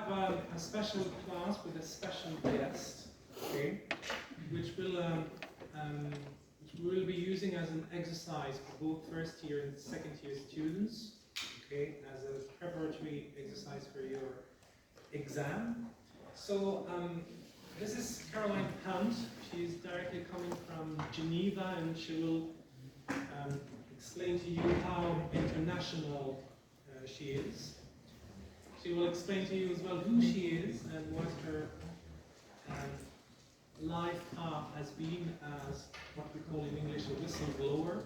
have a special class with a special guest, okay, which we will be using as an exercise for both first year and second year students, okay, as a preparatory exercise for your exam. So this is Caroline Hunt. She's directly coming from Geneva, and she will explain to you how international she is. She will explain to you as well who she is and what her life path has been as what we call in English a whistleblower.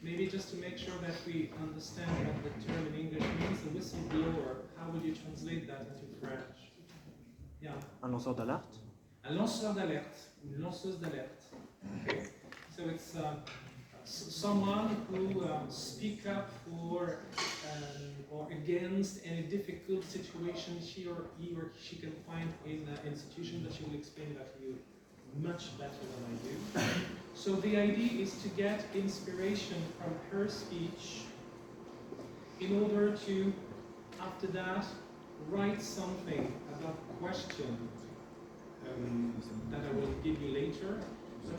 Maybe just to make sure that we understand what the term in English means, a whistleblower, how would you translate that into French? Yeah. Un lanceur d'alerte. Un lanceur d'alerte, une lanceuse d'alerte. Okay. So it's someone who speaks up for or against any difficult situation he or she can find in an institution, but she will explain that to you much better than I do. So the idea is to get inspiration from her speech in order to, after that, write something about a question that I will give you later,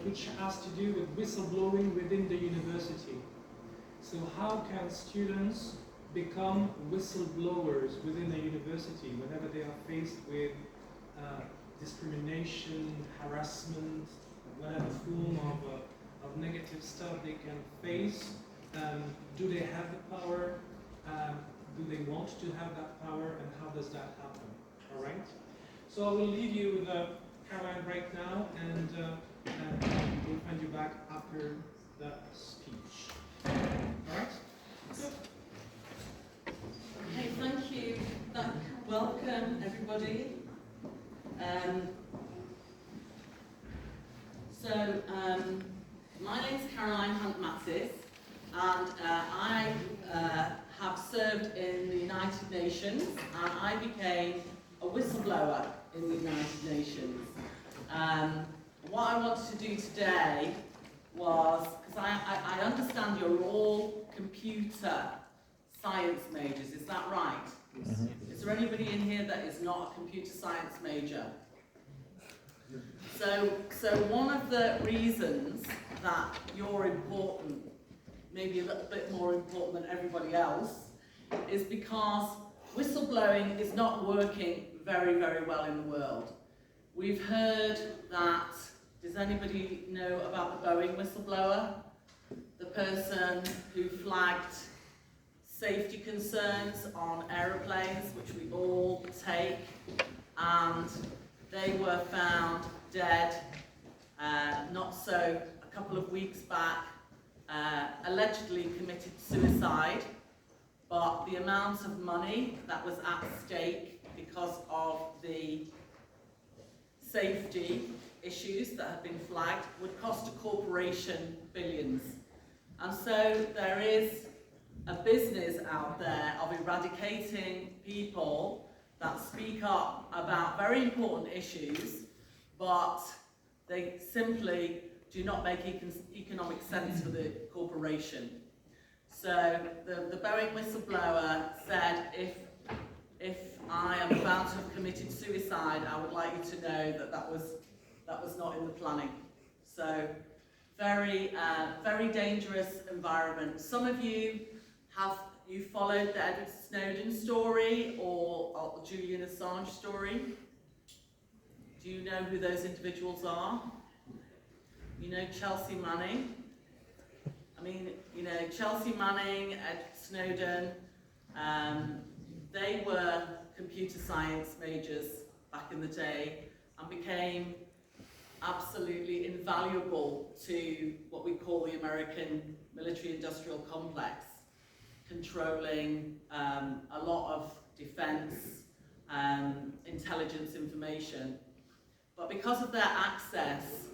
which has to do with whistleblowing within the university. So how can students become whistleblowers within a university whenever they are faced with discrimination, harassment, whatever form of negative stuff they can face? Do they have the power? Do they want to have that power, and how does that happen? All right? So I will leave you with Caroline right now, and we'll find you back after the speech. All right? Good. Okay, thank you. Welcome, everybody. My name's Caroline Hunt-Mattis, and I have served in the United Nations, and I became a whistleblower in the United Nations. What I wanted to do today was, because I understand you're all computer science majors, is that right? Mm-hmm. Is there anybody in here that is not a computer science major? So one of the reasons that you're important, maybe a little bit more important than everybody else, is because whistleblowing is not working very, very well in the world. We've heard that, does anybody know about the Boeing whistleblower? The person who flagged safety concerns on aeroplanes, which we all take, and they were found dead, not so a couple of weeks back, allegedly committed suicide, but the amount of money that was at stake because of the safety issues that have been flagged would cost a corporation billions. And so there is a business out there of eradicating people that speak up about very important issues, but they simply do not make economic sense for the corporation. So the Boeing whistleblower said, if I am found to have committed suicide, I would like you to know that that was not in the planning. So very dangerous environment. Some of you followed the Edward Snowden story or Julian Assange story. Do you know who those individuals are? You know Chelsea Manning. I mean, you know, Chelsea Manning, Edward Snowden, they were computer science majors back in the day and became absolutely invaluable to what we call the American military-industrial complex, controlling a lot of defense, intelligence information. But because of their access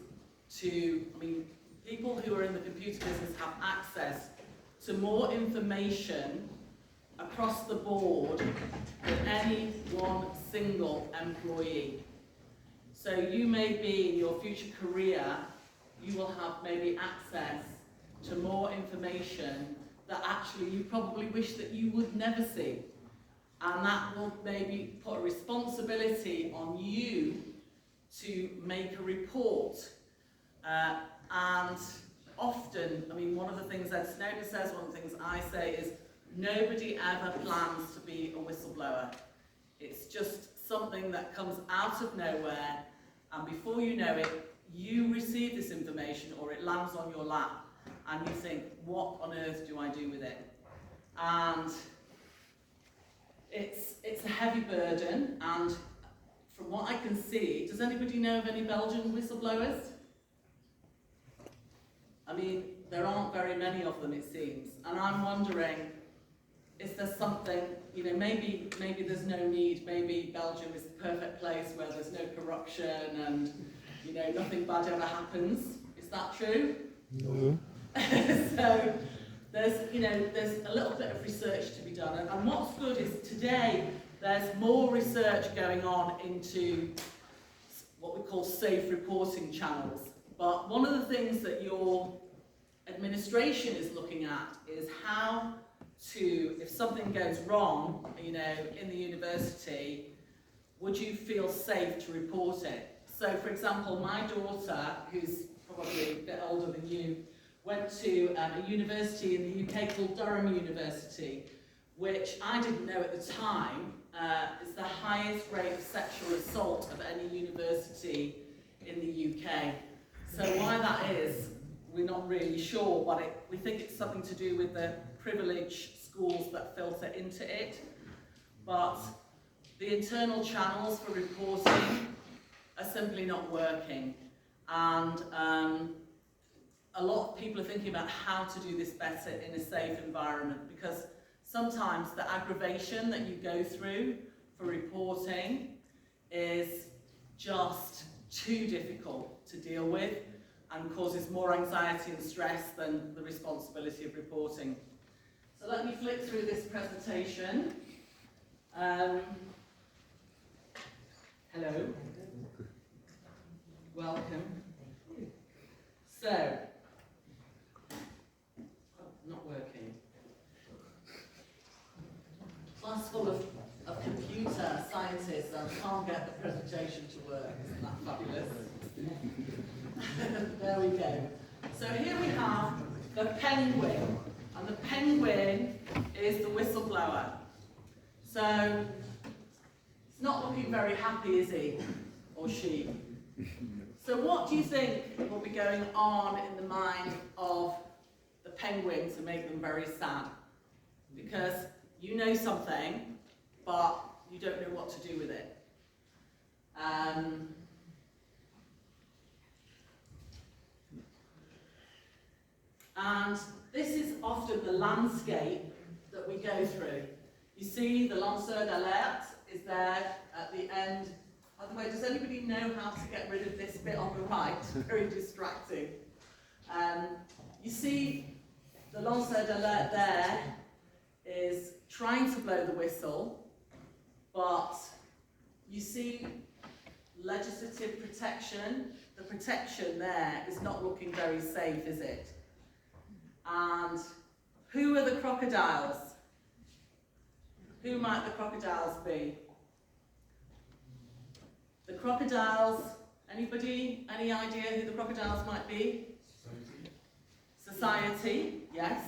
to, I mean, people who are in the computer business have access to more information across the board than any one single employee. So you may be, in your future career, you will have maybe access to more information that actually you probably wish that you would never see. And that will maybe put a response responsibility on you to make a report. And often, I mean, one of the things that Snowden says, one of the things I say is, nobody ever plans to be a whistleblower. It's just something that comes out of nowhere, and before you know it, you receive this information or it lands on your lap, and you think, what on earth do I do with it? And it's a heavy burden, and from what I can see, does anybody know of any Belgian whistleblowers? I mean, there aren't very many of them, it seems, and I'm wondering, is there something, you know, maybe there's no need, maybe Belgium is the perfect place where there's no corruption and, you know, nothing bad ever happens. Is that true? No. So there's a little bit of research to be done, and what's good is today there's more research going on into what we call safe reporting channels. But one of the things that your administration is looking at is how to, if something goes wrong, you know, in the university, would you feel safe to report it? So, for example, my daughter, who's probably a bit older than you, went to a university in the UK called Durham University, which I didn't know at the time is the highest rate of sexual assault of any university in the UK. So why that is, we're not really sure, but we think it's something to do with the privileged schools that filter into it. But the internal channels for reporting are simply not working. And a lot of people are thinking about how to do this better in a safe environment, because sometimes the aggravation that you go through for reporting is just too difficult to deal with and causes more anxiety and stress than the responsibility of reporting. So let me flick through this presentation. Hello. Welcome. So, not working. Class full of computer scientists and can't get the presentation to work. Isn't that fabulous? There we go. So here we have the penguin, and the penguin is the whistleblower. So it's not looking very happy, is he or she? So what do you think will be going on in the mind of the penguin to make them very sad? Because you know something, but you don't know what to do with it. And this is often the landscape that we go through. You see the lanceur d'alerte is there at the end. By the way, does anybody know how to get rid of this bit on the right? Very distracting. You see the lanceur d'alerte there is trying to blow the whistle, but you see legislative protection. The protection there is not looking very safe, is it? And who are the crocodiles? Who might the crocodiles be? The crocodiles, anybody? Any idea who the crocodiles might be? Society, yes.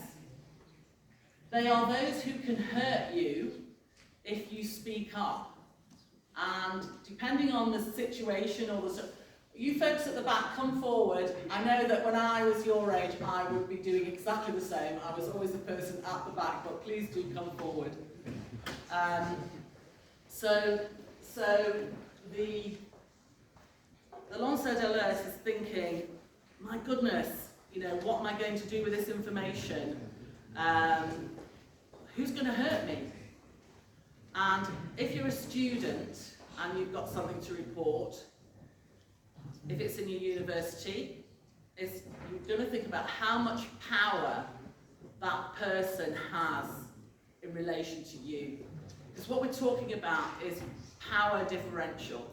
They are those who can hurt you if you speak up. And depending on the situation or the... You folks at the back, come forward. I know that when I was your age, I would be doing exactly the same. I was always the person at the back, but please do come forward. So the lanceur d'alerte is thinking, my goodness, you know, what am I going to do with this information? Who's going to hurt me? And if you're a student and you've got something to report, if it's in your university, you're going to think about how much power that person has in relation to you. Because what we're talking about is power differential.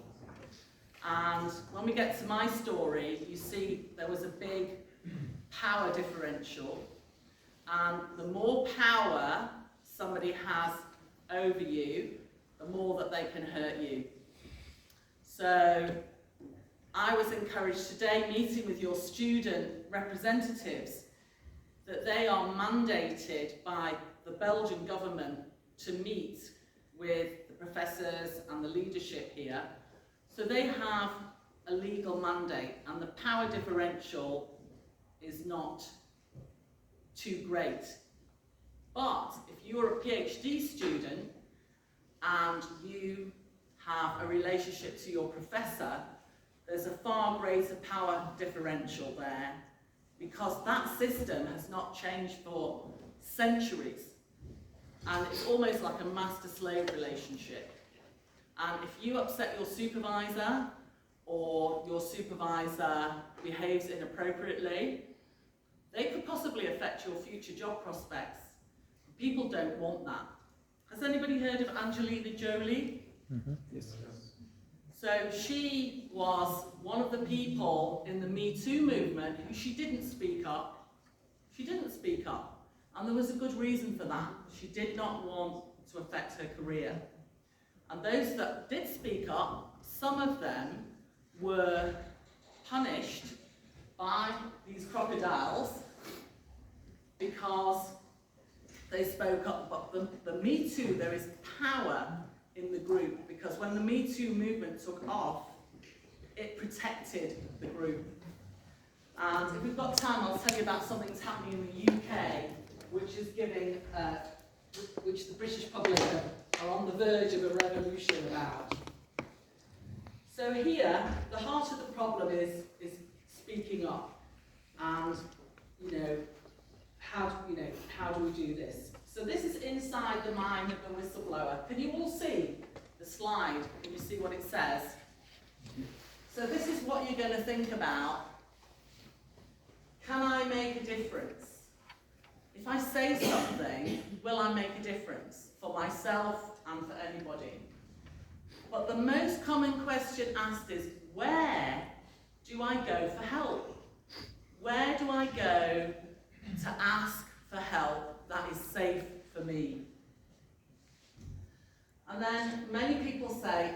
And when we get to my story, you see there was a big power differential. And the more power somebody has over you, the more that they can hurt you. So I was encouraged today, meeting with your student representatives, that they are mandated by the Belgian government to meet with the professors and the leadership here. So they have a legal mandate, and the power differential is not too great. But if you're a PhD student and you have a relationship to your professor, there's a far greater power differential there, because that system has not changed for centuries. And it's almost like a master-slave relationship. And if you upset your supervisor, or your supervisor behaves inappropriately, they could possibly affect your future job prospects. People don't want that. Has anybody heard of Angelina Jolie? Mm-hmm. Yes. So she was one of the people in the Me Too movement who she didn't speak up. She didn't speak up. And there was a good reason for that. She did not want to affect her career. And those that did speak up, some of them were punished by these crocodiles because they spoke up. But the Me Too, there is power in the group, because when the Me Too movement took off, it protected the group. And if we've got time, I'll tell you about something that's happening in the UK, which is giving, which the British public are on the verge of a revolution about. So here, the heart of the problem is speaking up, and how do we do this? So this is inside the mind of the whistleblower. Can you all see the slide? Can you see what it says? So this is what you're going to think about. Can I make a difference? If I say something, will I make a difference for myself and for anybody? But the most common question asked is, where do I go for help? Where do I go to ask for help that is safe for me? And then many people say,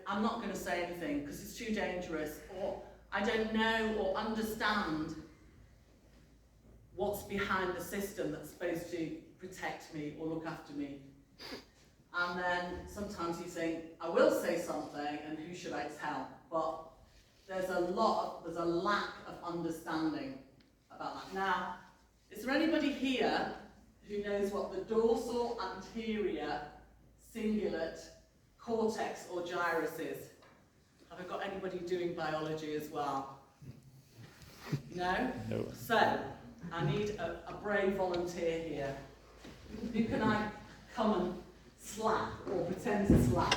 I'm not going to say anything because it's too dangerous, or I don't know or understand what's behind the system that's supposed to protect me or look after me. And then sometimes you think, I will say something, and who should I tell? But there's a lack of understanding about that. Now, is there anybody here who knows what the dorsal anterior cingulate cortex or gyrus is? Have I got anybody doing biology as well? No? No. So, I need a brave volunteer here. Who can I come and slap or pretend to slap?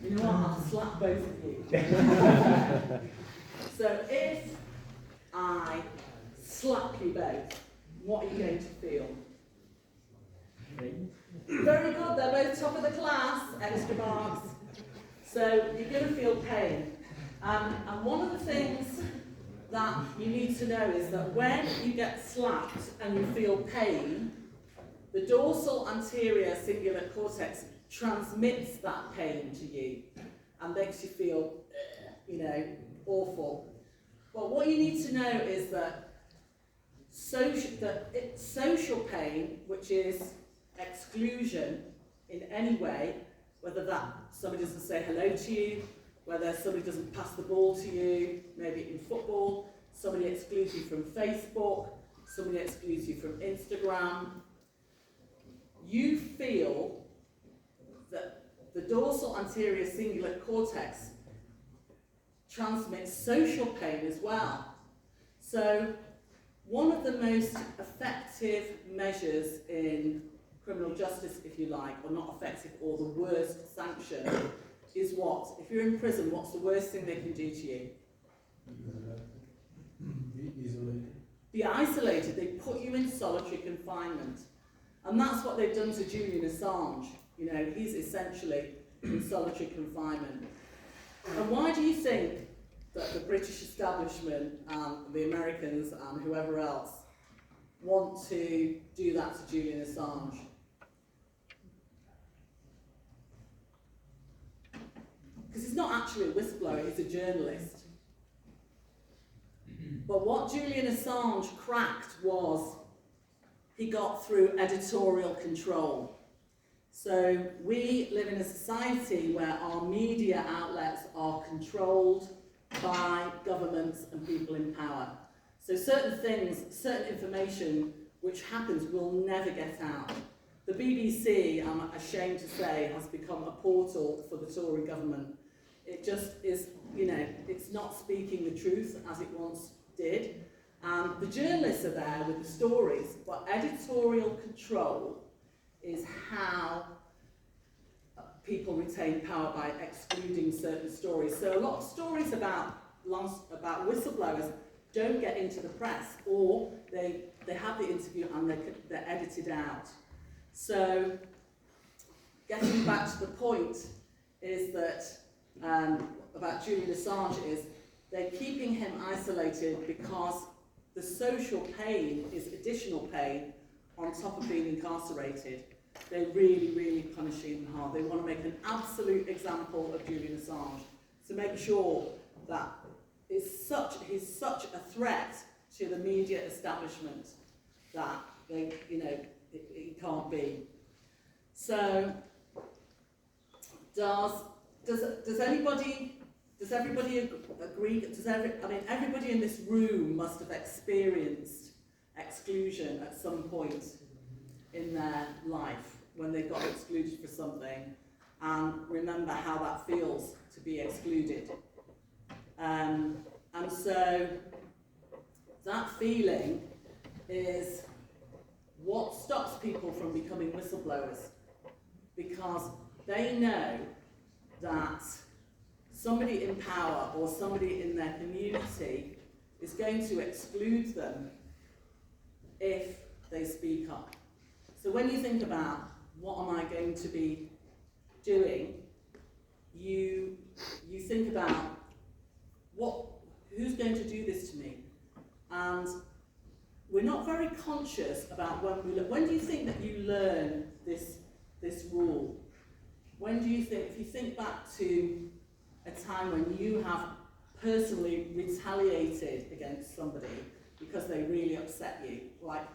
You know what? I'll slap both of you. So if I slap you both, what are you going to feel? Very good, they're both top of the class, extra marks. So you're going to feel pain. And one of the things that you need to know is that when you get slapped and you feel pain, the dorsal anterior cingulate cortex transmits that pain to you and makes you feel, awful. But what you need to know is that social pain, which is exclusion in any way, whether that somebody doesn't say hello to you, whether somebody doesn't pass the ball to you, maybe in football, somebody excludes you from Facebook, somebody excludes you from Instagram, you feel that the dorsal anterior cingulate cortex transmits social pain as well. So one of the most effective measures in criminal justice, if you like, or not effective, or the worst sanction, is what? If you're in prison, what's the worst thing they can do to you? Be isolated. Be isolated. They put you in solitary confinement. And that's what they've done to Julian Assange. He's essentially in solitary confinement. And why do you think that the British establishment and the Americans and whoever else want to do that to Julian Assange? not actually a whistleblower, he's a journalist. But what Julian Assange cracked was he got through editorial control. So we live in a society where our media outlets are controlled by governments and people in power. So certain things, certain information which happens will never get out. The BBC, I'm ashamed to say, has become a portal for the Tory government. It just is, you know, it's not speaking the truth as it once did. And the journalists are there with the stories, but editorial control is how people retain power by excluding certain stories. So a lot of stories about whistleblowers don't get into the press, or they have the interview and they're edited out. So getting back to the point is that about Julian Assange is they're keeping him isolated because the social pain is additional pain on top of being incarcerated. They're really, really punishing him hard. They want to make an absolute example of Julian Assange to make sure that he's such a threat to the media establishment that it can't be. So does everybody agree? Everybody in this room must have experienced exclusion at some point in their life when they got excluded for something, and remember how that feels to be excluded. And so that feeling is what stops people from becoming whistleblowers, because they know that somebody in power or somebody in their community is going to exclude them if they speak up. So when you think about what am I going to be doing, you think about who's going to do this to me, and we're not very conscious about when do you think that you learn this rule? When do you think, if you think back to a time when you have personally retaliated against somebody because they really upset you, like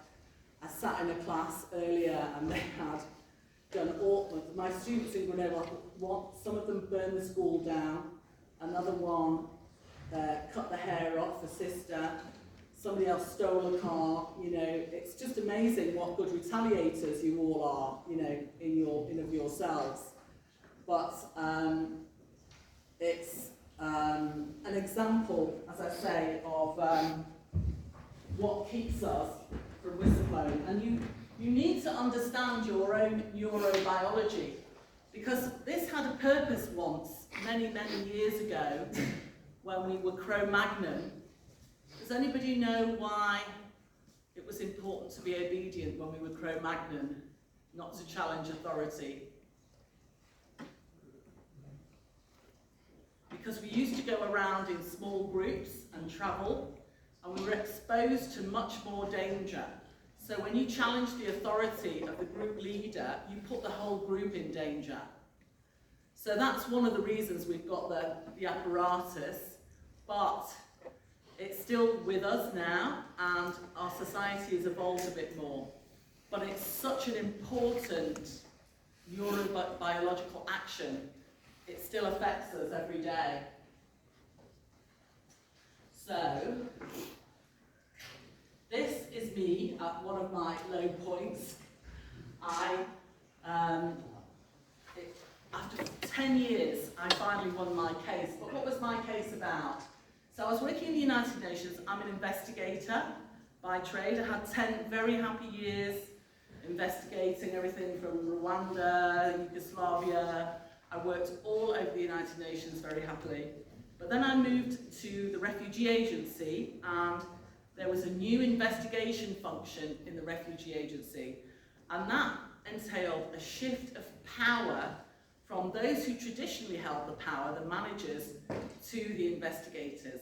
I sat in a class earlier and they had done my students in Grenoble, some of them burned the school down, another one cut the hair off a sister, somebody else stole a car. It's just amazing what good retaliators you all are, in of yourselves. But it's an example, as I say, of what keeps us from whistleblowing. And you need to understand your own neurobiology, because this had a purpose once, many, many years ago, when we were Cro-Magnon. Does anybody know why it was important to be obedient when we were Cro-Magnon, not to challenge authority? Because we used to go around in small groups and travel, and we were exposed to much more danger. So when you challenge the authority of the group leader, you put the whole group in danger. So that's one of the reasons we've got the apparatus, but it's still with us now, and our society has evolved a bit more. But it's such an important neurobiological action. It still affects us every day. So, this is me at one of my low points. After 10 years, I finally won my case. But what was my case about? So I was working in the United Nations. I'm an investigator by trade. I had 10 very happy years investigating everything from Rwanda, Yugoslavia. I worked all over the United Nations very happily. But then I moved to the Refugee Agency, and there was a new investigation function in the Refugee Agency. And that entailed a shift of power from those who traditionally held the power, the managers, to the investigators.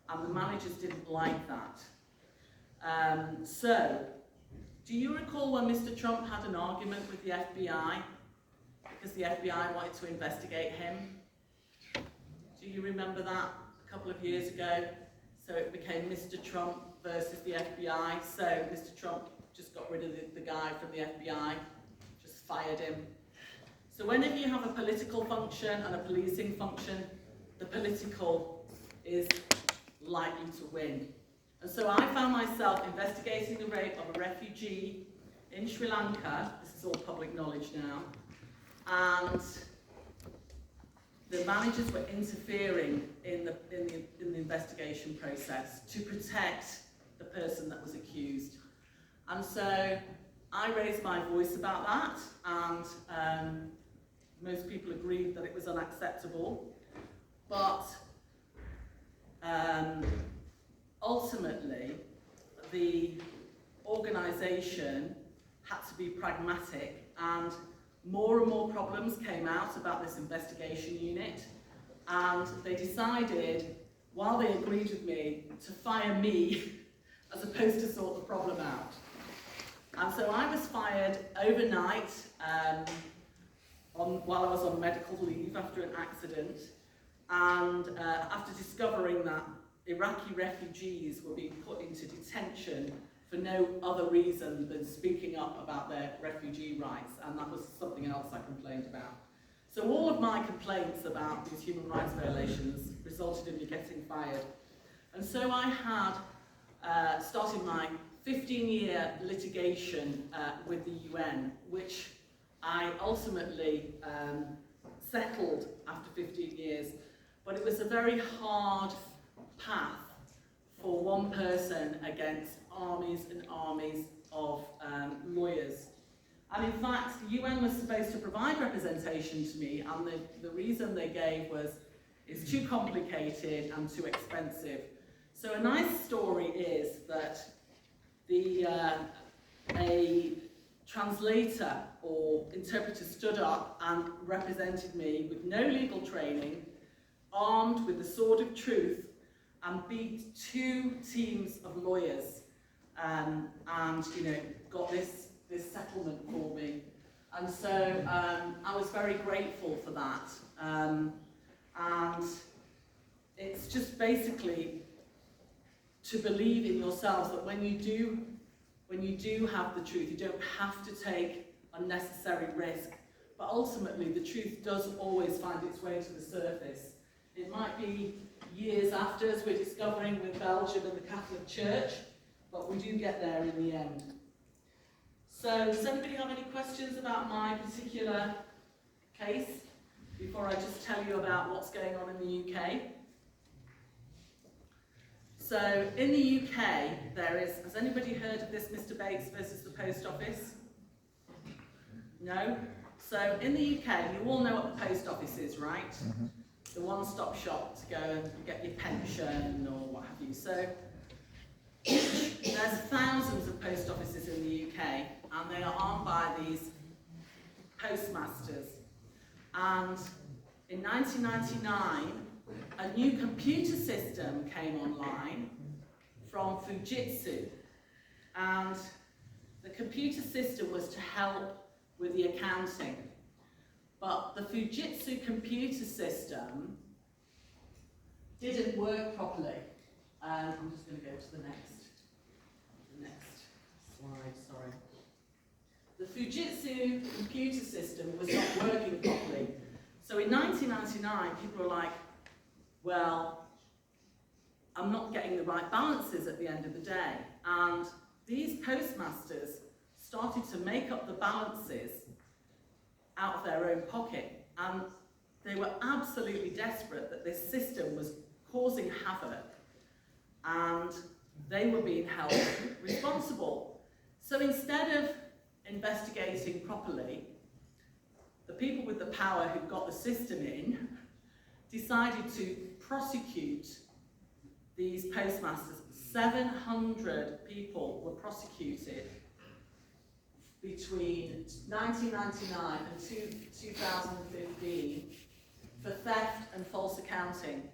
And the managers didn't like that. So, do you recall when Mr. Trump had an argument with the FBI? Because the FBI wanted to investigate him? Do you remember that a couple of years ago? So it became Mr. Trump versus the FBI. So Mr. Trump just got rid of the guy from the FBI, just fired him. So whenever you have a political function and a policing function, the political is likely to win. And so I found myself investigating the rape of a refugee in Sri Lanka. This is all public knowledge now. And the managers were interfering in the investigation process to protect the person that was accused. And so I raised my voice about that, and most people agreed that it was unacceptable. But ultimately, the organisation had to be pragmatic, and more problems came out about this investigation unit, and they decided, while they agreed with me, to fire me as opposed to sort the problem out. And so I was fired overnight while I was on medical leave after an accident, and after discovering that Iraqi refugees were being put into detention for no other reason than speaking up about their refugee rights, and that was something else I complained about. So all of my complaints about these human rights violations resulted in me getting fired. And so I had started my 15-year litigation with the UN, which I ultimately settled after 15 years. But it was a very hard path for one person against armies and armies of lawyers. And in fact, the UN was supposed to provide representation to me, and the reason they gave was, it's too complicated and too expensive. So a nice story is that a translator or interpreter stood up and represented me with no legal training, armed with the sword of truth, and beat 2 teams of lawyers, and got this settlement for me. And so I was very grateful for that. And it's just basically to believe in yourselves that when you do have the truth, you don't have to take unnecessary risk. But ultimately, the truth does always find its way to the surface. It might be years after, as we're discovering with Belgium and the Catholic Church, but we do get there in the end. So, does anybody have any questions about my particular case before I just tell you about what's going on in the UK? So, in the UK, there is, has anybody heard of this Mr. Bates versus the Post Office? No? So, in the UK, you all know what the post office is, right? Mm-hmm. The one-stop shop to go and get your pension or what have you. So there's thousands of post offices in the UK, and they are owned by these postmasters. And in 1999, a new computer system came online from Fujitsu. And the computer system was to help with the accounting. But the Fujitsu computer system didn't work properly. I'm just going to go to the next slide, sorry. The Fujitsu computer system was not working properly. So in 1999, people were like, well, I'm not getting the right balances at the end of the day. And these postmasters started to make up the balances out of their own pocket, and they were absolutely desperate that this system was causing havoc, and they were being held responsible. So instead of investigating properly, the people with the power who got the system in decided to prosecute these postmasters. 700 people were prosecuted between 1999 and 2015 for theft and false accounting,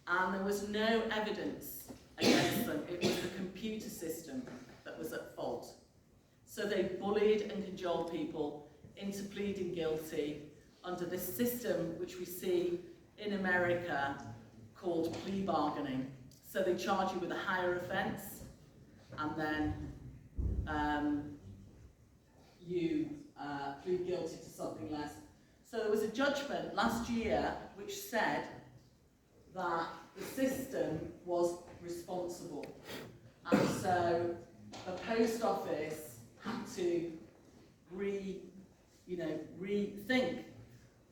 and there was no evidence against them. It was the computer system that was at fault. So they bullied and cajoled people into pleading guilty under this system which we see in America called plea bargaining. So they charge you with a higher offence, and then you plead guilty to something less. So there was a judgment last year which said that the system was responsible, and so the post office had to rethink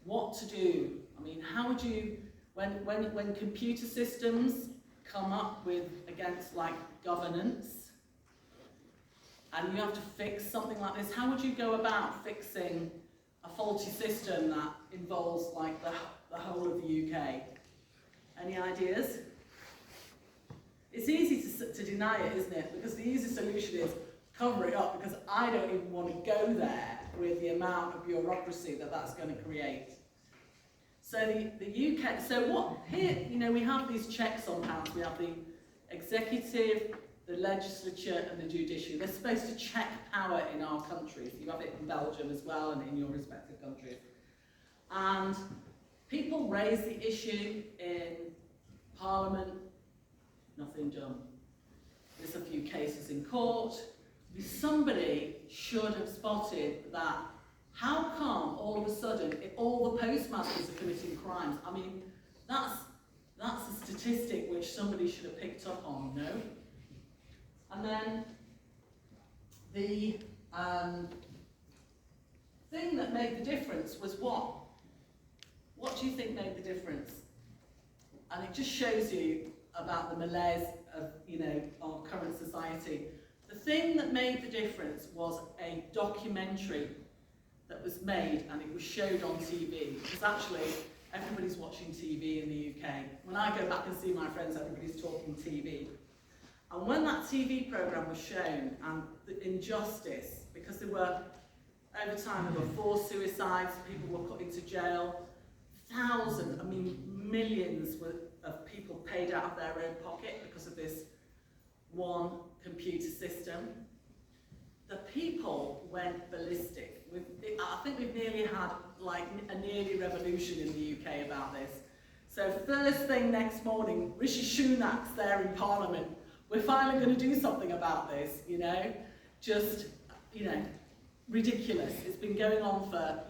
what to do. I mean, how would you, when computer systems come up with against like governance, and you have to fix something like this, how would you go about fixing a faulty system that involves like the whole of the UK? Any ideas? It's easy to deny it, isn't it? Because the easy solution is cover it up, because I don't even want to go there with the amount of bureaucracy that that's going to create. So the UK, so what, here, we have these checks on hands. We have the executive, the legislature and the judiciary. They're supposed to check power in our countries. You have it in Belgium as well and in your respective countries. And people raise the issue in Parliament, nothing done. There's a few cases in court. Somebody should have spotted that. How come all of a sudden all the postmasters are committing crimes? I mean, that's a statistic which somebody should have picked up on, no? And then the thing that made the difference was what? What do you think made the difference? And it just shows you about the malaise of, our current society. The thing that made the difference was a documentary that was made, and it was showed on TV. Because actually, everybody's watching TV in the UK. When I go back and see my friends, everybody's talking TV. And when that TV programme was shown, and the injustice, because there were, over time, there were 4 suicides, people were put into jail, millions of people paid out of their own pocket because of this one computer system. The people went ballistic. I think we've nearly had like a nearly revolution in the UK about this. So first thing next morning, Rishi Sunak's there in Parliament. We're finally going to do something about this, just, ridiculous. It's been going on for,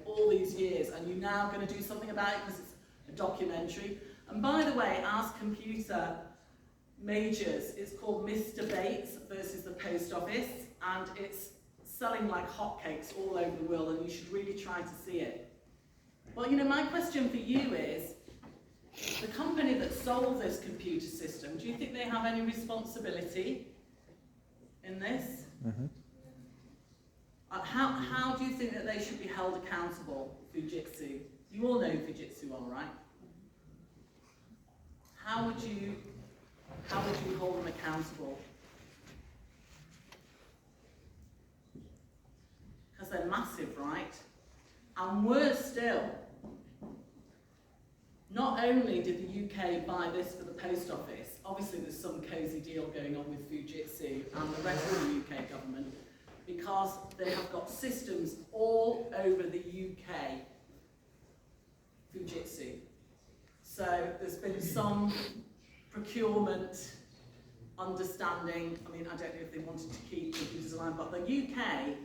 all these years, and you're now going to do something about it because it's a documentary. And by the way, as computer majors, it's called Mr. Bates versus the Post Office, and it's selling like hotcakes all over the world, and you should really try to see it. Well, my question for you is, the company that sold this computer system, do you think they have any responsibility in this? Mm-hmm. How do you think that they should be held accountable, Fujitsu? You all know Fujitsu, all right? How would you hold them accountable? Because they're massive, right? And worse still, not only did the UK buy this for the post office, obviously there's some cosy deal going on with Fujitsu and the rest of the UK government, because they have got systems all over the UK, Fujitsu. So there's been some procurement understanding. I mean, I don't know if they wanted to keep the design, but the UK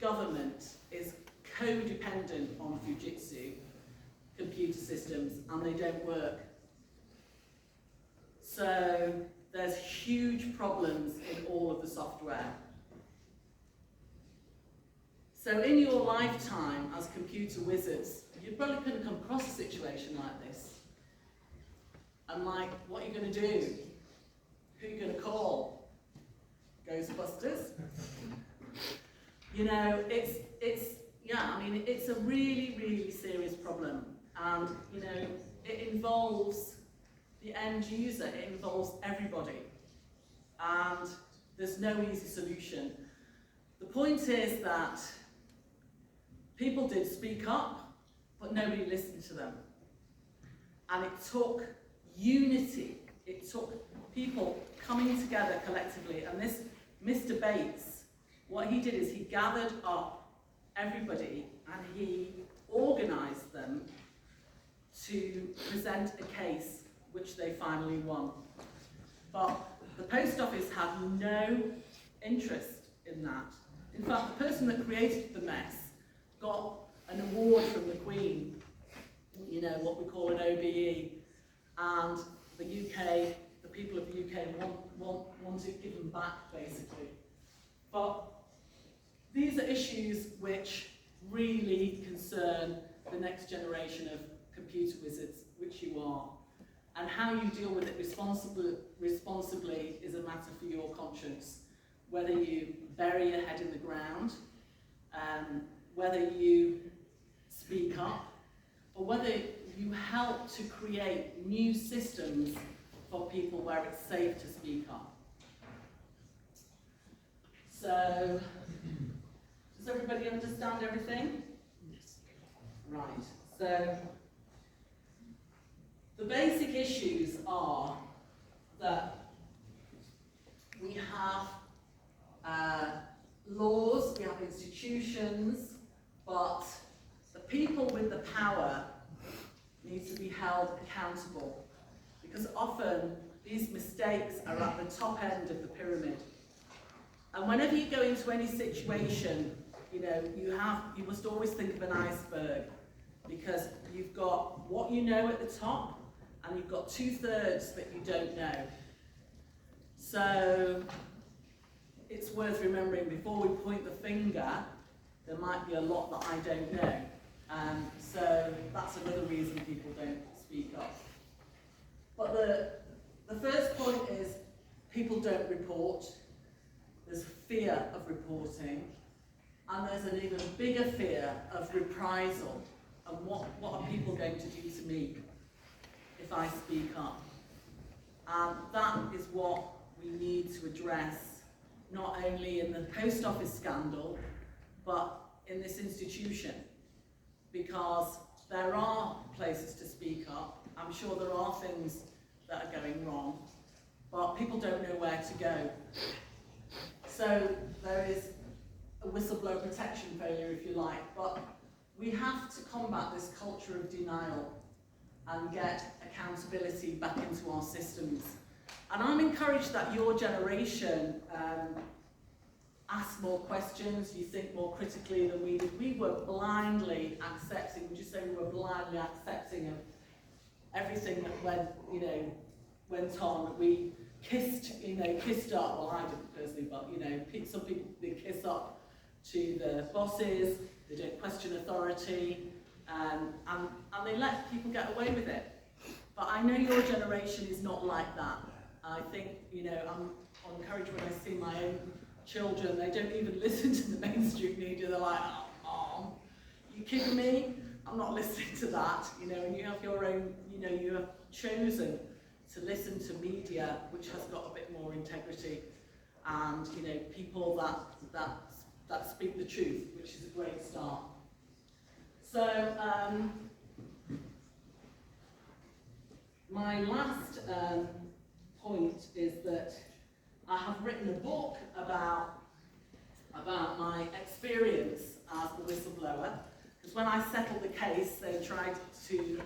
government is codependent on Fujitsu computer systems, and they don't work. So there's huge problems in all of the software. So in your lifetime as computer wizards, you probably couldn't come across a situation like this. And like, what are you going to do? Who are you going to call? Ghostbusters? It's a really, really serious problem. And, it involves the end user, it involves everybody. And there's no easy solution. The point is that people did speak up, but nobody listened to them. And it took unity, it took people coming together collectively. And this Mr. Bates, what he did is he gathered up everybody and he organised them to present a case which they finally won. But the post office had no interest in that. In fact, the person that created the mess got an award from the Queen, you know, what we call an OBE, and the UK, the people of the UK want to give them back, basically. But these are issues which really concern the next generation of computer wizards, which you are. And how you deal with it responsibly is a matter for your conscience. Whether you bury your head in the ground, whether you speak up, or whether you help to create new systems for people where it's safe to speak up. So, does everybody understand everything? Yes. Right, so the basic issues are that we have laws, we have institutions, but the people with the power need to be held accountable, because often these mistakes are at the top end of the pyramid. And whenever you go into any situation, you know, you must always think of an iceberg, because you've got what you know at the top, and you've got 2/3 that you don't know. So it's worth remembering, before we point the finger, there might be a lot that I don't know. So that's another reason people don't speak up. But the first point is people don't report. There's fear of reporting, and there's an even bigger fear of reprisal. And what are people going to do to me if I speak up? And that is what we need to address, not only in the post office scandal, but in this institution, because there are places to speak up. I'm sure there are things that are going wrong, but people don't know where to go. So there is a whistleblower protection failure, if you like, but we have to combat this culture of denial and get accountability back into our systems. And I'm encouraged that your generation asks more questions, you think more critically than we did. We were blindly accepting, would you say we were blindly accepting of everything that went on? We kissed up, well I didn't personally, but some people, they kiss up to the bosses, they don't question authority, and they let people get away with it. But I know your generation is not like that. I think, I'm encouraged when I see my own children, they don't even listen to the mainstream media. They're like, oh, Mom, you kidding me? I'm not listening to that. And you have your own, you have chosen to listen to media which has got a bit more integrity, and people that speak the truth, which is a great start. So my last point is that I have written a book about my experience as the whistleblower, because when I settled the case, they tried to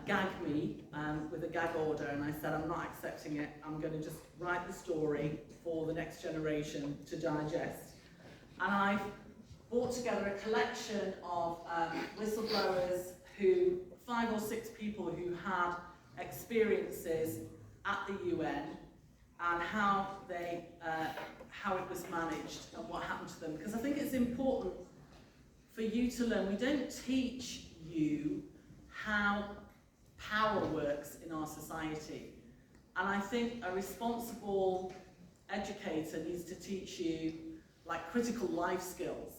gag me with a gag order, and I said, I'm not accepting it. I'm going to just write the story for the next generation to digest. And I've brought together a collection of whistleblowers, 5 or 6 people who had experiences at the UN, and how it was managed and what happened to them. Because I think it's important for you to learn. We don't teach you how power works in our society. And I think a responsible educator needs to teach you like critical life skills.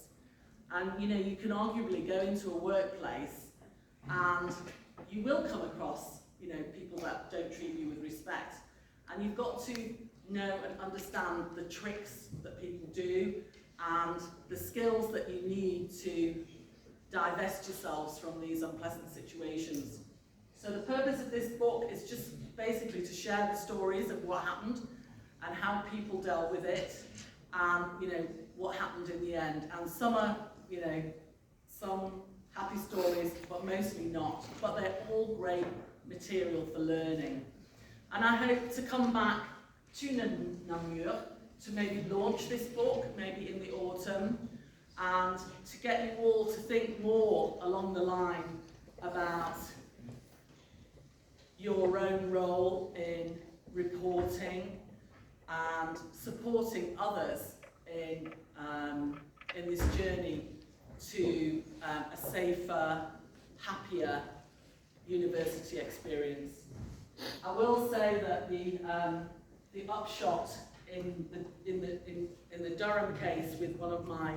And you can arguably go into a workplace and you will come across people that don't treat you with respect. And you've got to know and understand the tricks that people do and the skills that you need to divest yourselves from these unpleasant situations. So the purpose of this book is just basically to share the stories of what happened and how people dealt with it, and what happened in the end. And some happy stories, but mostly not. But they're all great material for learning. And I hope to come back to Namur to maybe launch this book, maybe in the autumn, and to get you all to think more along the line about your own role in reporting and supporting others in this journey to a safer, happier university experience. I will say that the upshot in the Durham case with one of my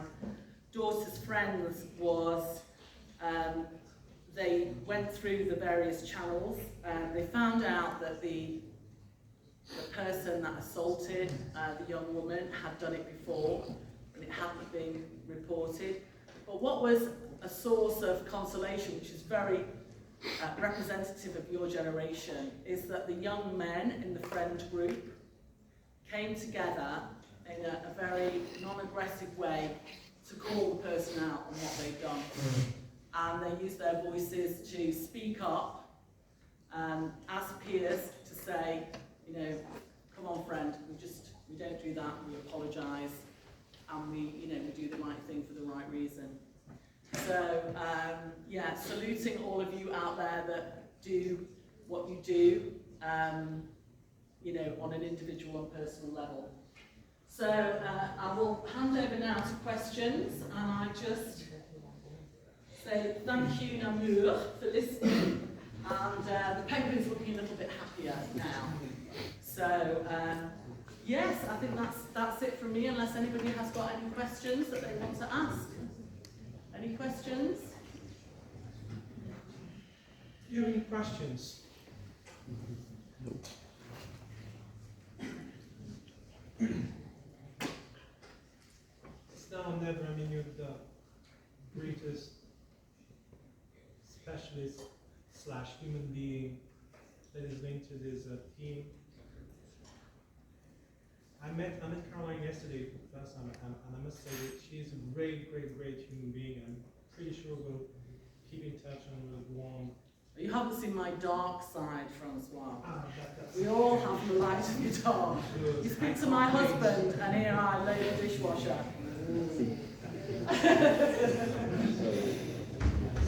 daughter's friends was they went through the various channels and they found out that the person that assaulted the young woman had done it before and it hadn't been reported. But what was a source of consolation, which is very representative of your generation, is that the young men in the friend group came together in a very non-aggressive way to call the person out on what they'd done. And they used their voices to speak up as peers to say, you know, come on friend, we don't do that, we apologise, and we do the right thing for the right reason. So, yeah, saluting all of you out there that do what you do, on an individual and personal level. So, I will hand over now to questions, and I just say thank you, Namur, for listening, and the penguin's looking a little bit happier now. So, yes, I think that's it from me, unless anybody has got any questions that they want to ask. Any questions? Do you have any questions? It's now or never. I mean, you're the greatest specialist / human being that is linked to this team. I met Caroline yesterday for the first time, and I must say that she is a great human being. I'm pretty sure we'll keep in touch and we'll go on. You haven't seen my dark side, Francois. That's We all have the light and the dark. good. You speak to my husband, and here I load the dishwasher.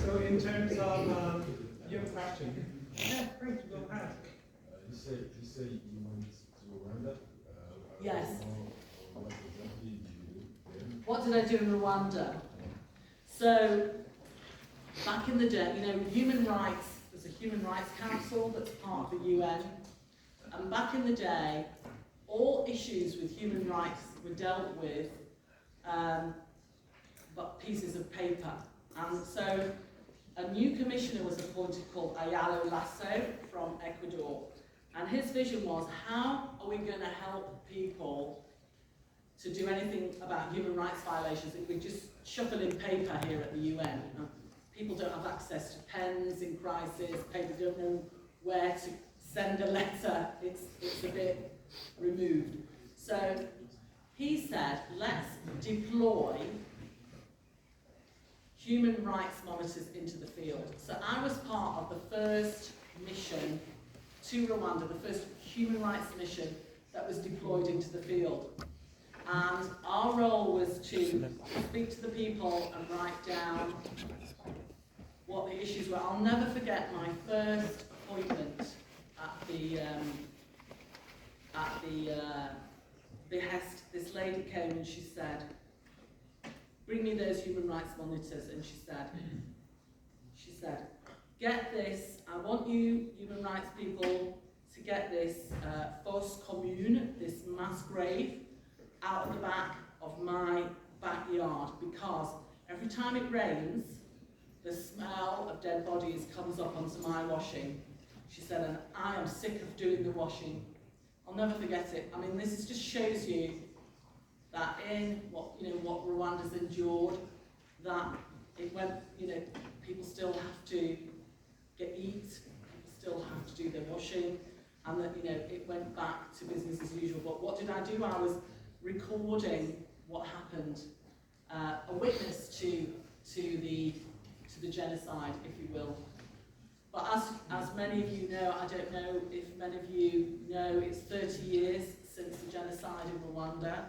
So in terms of your question, yeah, great, go ahead. You say you went to Rwanda. Yes. What exactly did you do there? What did I do in Rwanda? So, back in the day, human rights, there's a human rights council that's part of the UN, and back in the day, all issues with human rights were dealt with but pieces of paper. And so a new commissioner was appointed called Ayalo Lasso from Ecuador. And his vision was, how are we going to help people to do anything about human rights violations if we just shuffle in paper here at the UN? People don't have access to pens in crisis, people don't know where to send a letter, it's a bit removed. So he said, let's deploy human rights monitors into the field. So I was part of the first mission to Rwanda, the first human rights mission that was deployed into the field. And our role was to speak to the people and write down what the issues were. I'll never forget my first appointment at the behest. This lady came and she said, bring me those human rights monitors. And she said, get this, I want you human rights people to get this fosse commune, this mass grave, out of the back of my backyard, because every time it rains, the smell of dead bodies comes up onto my washing. She said, and I am sick of doing the washing. I'll never forget it. I mean, this just shows you that in what Rwanda's endured, that it went, people still have to eat, people still have to do their washing, and that it went back to business as usual. But what did I do? I was recording what happened, a witness to the genocide, if you will. But as many of you know, I don't know if many of you know, it's 30 years since the genocide in Rwanda,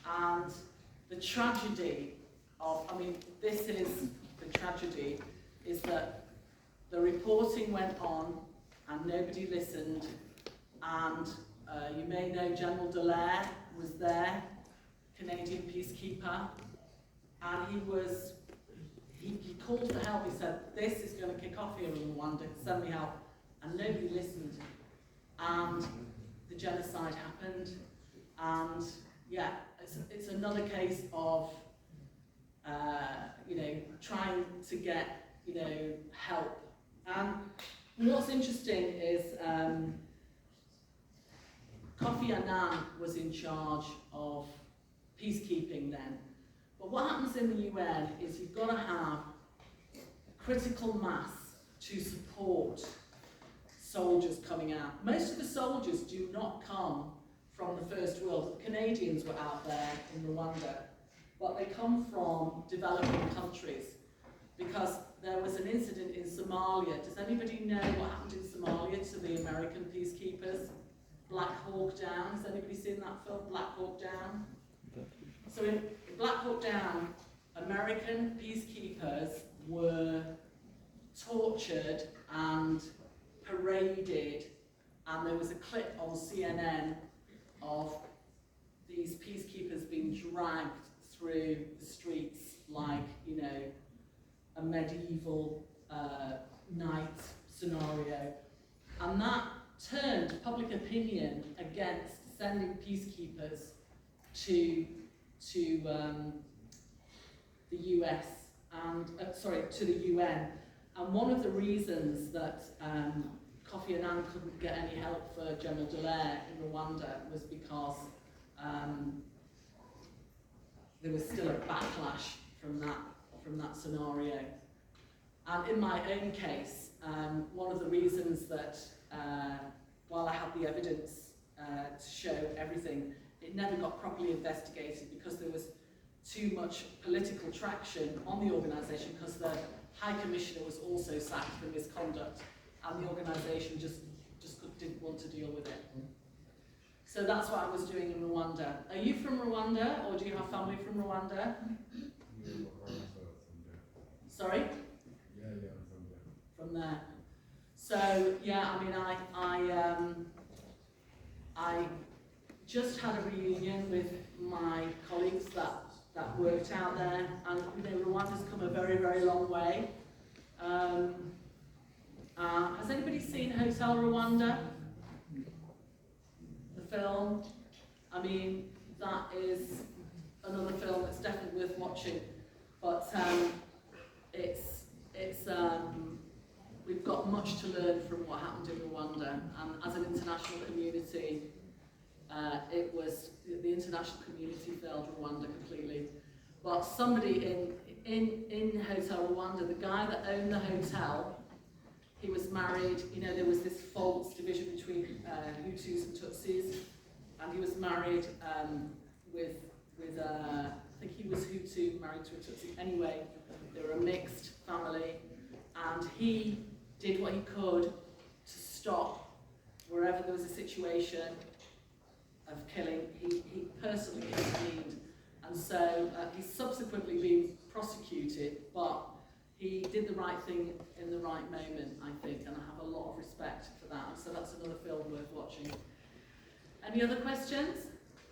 and the tragedy of, I mean, this is the tragedy, is that the reporting went on and nobody listened, and you may know General Dallaire was there, Canadian peacekeeper, and he called for help. He said, this is going to kick off here in Rwanda, send me help. And nobody listened. And the genocide happened. And yeah, it's another case of, you know, trying to get, you know, help. And what's interesting is Kofi Annan was in charge of peacekeeping then. But what happens in the UN is you've got to have critical mass to support soldiers coming out. Most of the soldiers do not come from the First World. The Canadians were out there in Rwanda, but they come from developing countries, because there was an incident in Somalia. Does anybody know what happened in Somalia to the American peacekeepers? Black Hawk Down. Has anybody seen that film, Black Hawk Down? So in Black Hawk Down, American peacekeepers were tortured and paraded, and there was a clip on CNN of these peacekeepers being dragged through the streets like, you know, a medieval night scenario. And that turned public opinion against sending peacekeepers to the US and to the UN. And one of the reasons that Kofi Annan couldn't get any help for General Dallaire in Rwanda was because there was still a backlash from that scenario. And in my own case, one of the reasons that while I had the evidence to show everything, it never got properly investigated because there was too much political traction on the organisation, because the High Commissioner was also sacked for misconduct, and the organisation just didn't want to deal with it. So that's what I was doing in Rwanda. Are you from Rwanda, or do you have family from Rwanda? Sorry? Yeah, I'm from there. From there. So yeah, I mean, I just had a reunion with my colleagues that worked out there, and you know, Rwanda's come a very, very long way. Has anybody seen Hotel Rwanda? The film? I mean, that is another film that's definitely worth watching. But we've got much to learn from what happened in Rwanda, and as an international community, the international community failed Rwanda completely. But somebody in Hotel Rwanda, the guy that owned the hotel, he was married, you know, there was this false division between Hutus and Tutsis, and he was married with I think he was Hutu, married to a Tutsi. Anyway, they were a mixed family, and he did what he could to stop wherever there was a situation of killing. He personally intervened, and so he's subsequently been prosecuted, but he did the right thing in the right moment, I think, and I have a lot of respect for that. So that's another film worth watching. Any other questions,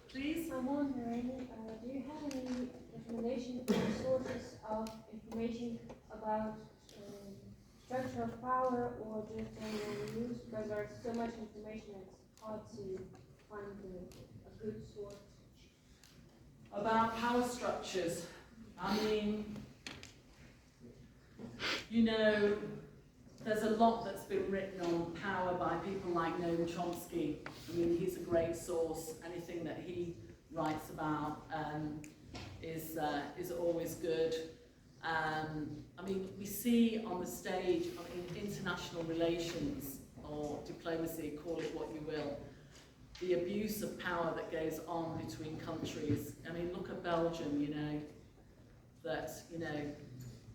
please? I'm wondering, do you have any recommendation for sources of information about structure of power, or just general news? Because there's so much information, it's hard to find a good source. About power structures, I mean, you know, there's a lot that's been written on power by people like Noam Chomsky. I mean, he's a great source. Anything that he writes about is always good. I mean, we see on the stage, in international relations or diplomacy, call it what you will, the abuse of power that goes on between countries. I mean, look at Belgium, you know, that, you know,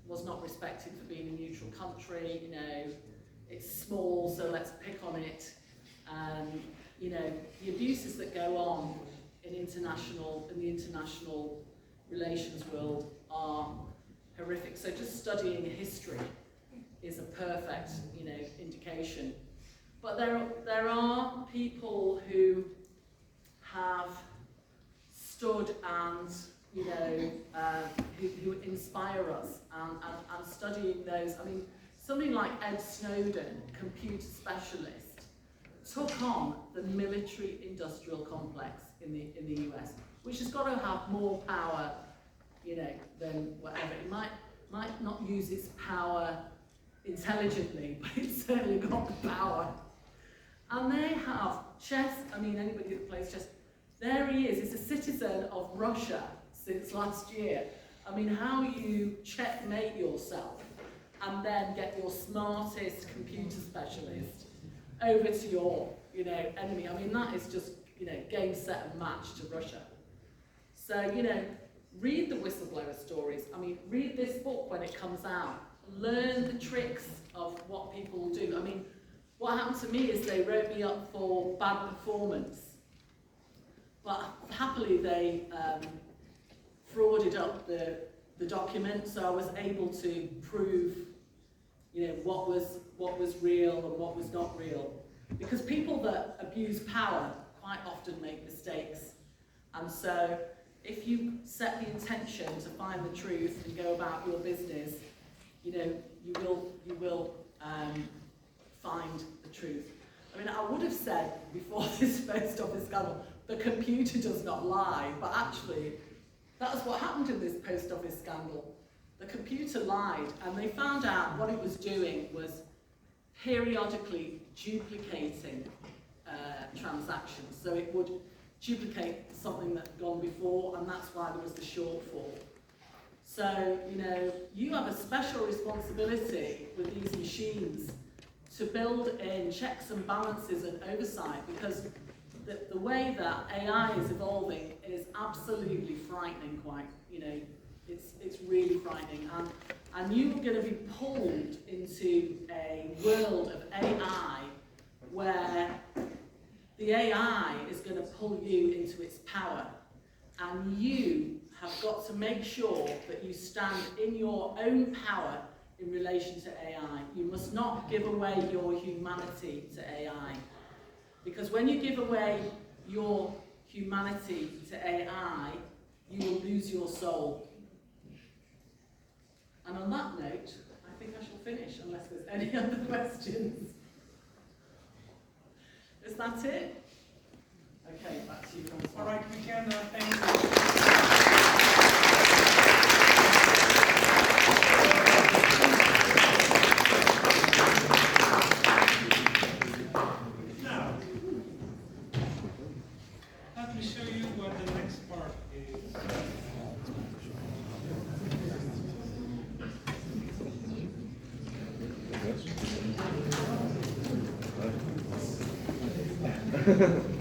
was not respected for being a neutral country, you know, it's small, so let's pick on it. You know, the abuses that go on in the international relations world are horrific. So just studying history is a perfect, you know, indication. But there are people who have stood and, you know, who inspire us, and studying those. I mean, somebody like Ed Snowden, computer specialist, took on the military-industrial complex in the US, which has got to have more power, you know, than whatever. It might not use its power intelligently, but it's certainly got the power. And they have chess. I mean, anybody that plays chess, there he is. He's a citizen of Russia since last year. I mean, how you checkmate yourself and then get your smartest computer specialist over to your, you know, enemy. I mean, that is just, you know, game, set and match to Russia. So, you know, read the whistleblower stories. I mean, read this book when it comes out. Learn the tricks of what people do. I mean, what happened to me is they wrote me up for bad performance, but happily they frauded up the document, so I was able to prove, you know, what was real and what was not real. Because people that abuse power quite often make mistakes, and so if you set the intention to find the truth and go about your business, you know, you will find the truth. I mean, I would have said before this post office scandal, the computer does not lie, but actually, that's what happened in this post office scandal. The computer lied, and they found out what it was doing was periodically duplicating transactions. So it would duplicate something that had gone before, and that's why there was the shortfall. So, you know, you have a special responsibility with these machines to build in checks and balances and oversight, because the way that AI is evolving is absolutely frightening, quite, you know, it's really frightening. And you're going to be pulled into a world of AI where the AI is going to pull you into its power, and you have got to make sure that you stand in your own power in relation to AI. You must not give away your humanity to AI, because when you give away your humanity to AI, you will lose your soul. And on that note, I think I shall finish, unless there's any other questions. Is that it? Okay, back to you, Francois. All right, we can thank you. Now, let me show you what the next part is.